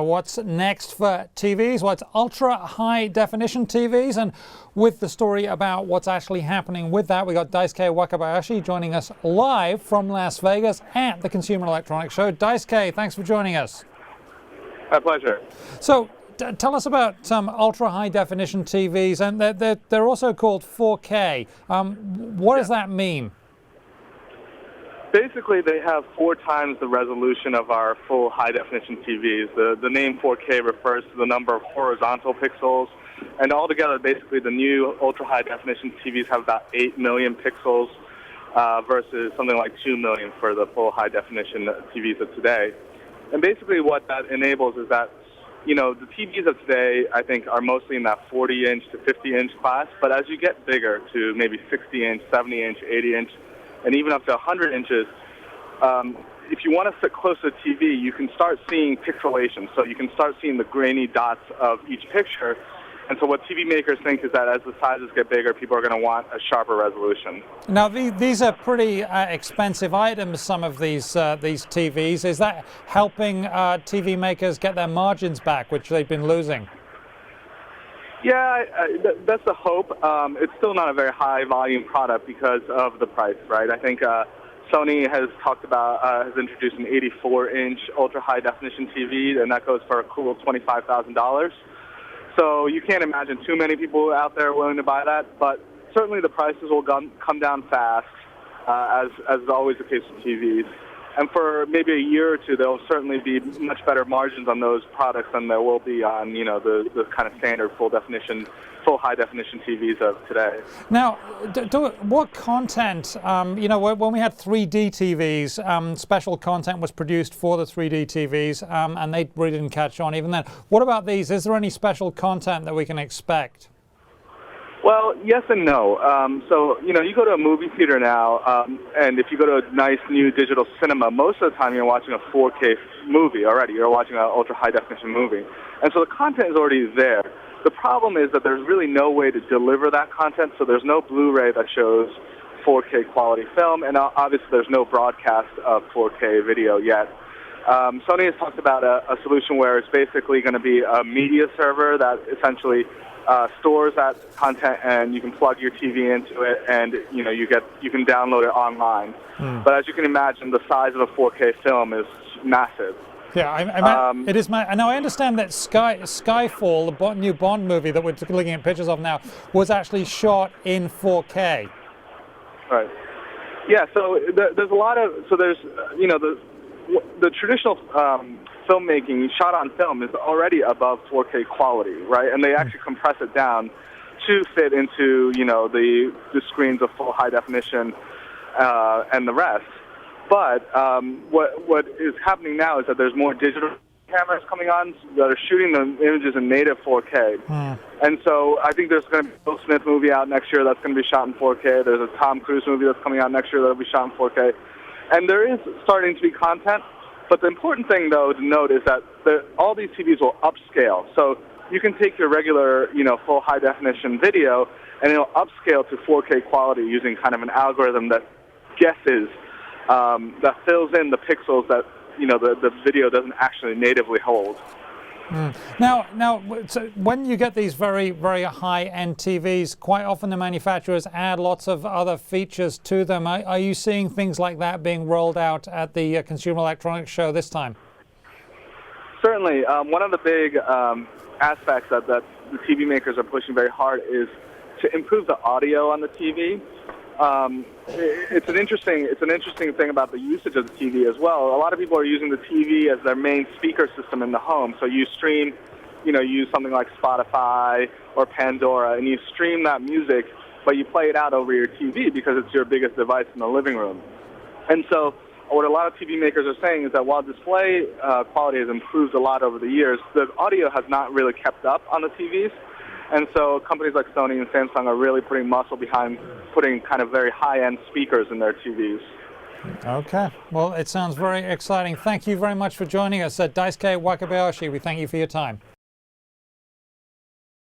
what's next for TVs. Well, it's ultra high definition TVs, and with the story about what's actually happening with that, we got Daisuke Wakabayashi joining us live from Las Vegas at the Consumer Electronics Show. Daisuke, thanks for joining us. My pleasure. So, tell us about some ultra high definition TVs, and they're also called 4K. What does that mean? Basically, they have 4 times the resolution of our full high-definition TVs. The name 4K refers to the number of horizontal pixels, and altogether, basically, the new ultra-high-definition TVs have about 8 million pixels versus something like 2 million for the full high-definition TVs of today. And basically, what that enables is that, you know, the TVs of today, I think, are mostly in that 40-inch to 50-inch class, but as you get bigger to maybe 60-inch, 70-inch, 80-inch, and even up to 100 inches, if you want to sit close to the TV, you can start seeing pixelation. So you can start seeing the grainy dots of each picture. And so what TV makers think is that as the sizes get bigger, people are going to want a sharper resolution. Now, these are pretty expensive items, some of these TVs. Is that helping TV makers get their margins back, which they've been losing? Yeah, that's the hope. It's still not a very high volume product because of the price, right? I think Sony has talked about, has introduced an 84-inch ultra high definition TV, and that goes for a cool $25,000. So you can't imagine too many people out there willing to buy that, but certainly the prices will come down fast, as is always the case with TVs. And for maybe a year or two, there will certainly be much better margins on those products than there will be on, you know, the kind of standard full high definition TVs of today. Now, what content, you know, when we had 3D TVs, special content was produced for the 3D TVs, and they really didn't catch on even then. What about these? Is there any special content that we can expect? Well, yes and no. So, you know, you go to a movie theater now, and if you go to a nice new digital cinema, most of the time you're watching a 4K movie already. You're watching an ultra-high-definition movie. And so the content is already there. The problem is that there's really no way to deliver that content, so there's no Blu-ray that shows 4K quality film, and obviously there's no broadcast of 4K video yet. Sony has talked about a solution where it's basically going to be a media server that essentially stores that content, and you can plug your TV into it, and you know you can download it online. But as you can imagine, the size of a 4K film is massive. Yeah, it is. Now I understand that Skyfall, the new Bond movie that we're looking at pictures of now, was actually shot in 4K. Right. Yeah. So there's a lot of there's you know the traditional filmmaking shot on film is already above 4K quality, right? And they actually compress it down to fit into, you know, the screens of full high definition and the rest. But what is happening now is that there's more digital cameras coming on that are shooting the images in native 4K. And so I think there's going to be a Will Smith movie out next year that's going to be shot in 4K. There's a Tom Cruise movie that's coming out next year that'll be shot in 4K. And there is starting to be content. But the important thing, though, to note is that all these TVs will upscale. So you can take your regular, you know, full high-definition video, and it'll upscale to 4K quality using kind of an algorithm that guesses, that fills in the pixels that, you know, the video doesn't actually natively hold. Now, so when you get these very, very high-end TVs, quite often the manufacturers add lots of other features to them. Are you seeing things like that being rolled out at the Consumer Electronics Show this time? Certainly. One of the big aspects that the TV makers are pushing very hard is to improve the audio on the TV. It's an interesting thing about the usage of the TV as well. A lot of people are using the TV as their main speaker system in the home. So you stream, you know, you use something like Spotify or Pandora, and you stream that music, but you play it out over your TV because it's your biggest device in the living room. And so what a lot of TV makers are saying is that while display quality has improved a lot over the years, the audio has not really kept up on the TVs. And so companies like Sony and Samsung are really putting muscle behind putting kind of very high-end speakers in their TVs. Okay. Well, it sounds very exciting. Thank you very much for joining us. Daisuke Wakabayashi, we thank you for your time.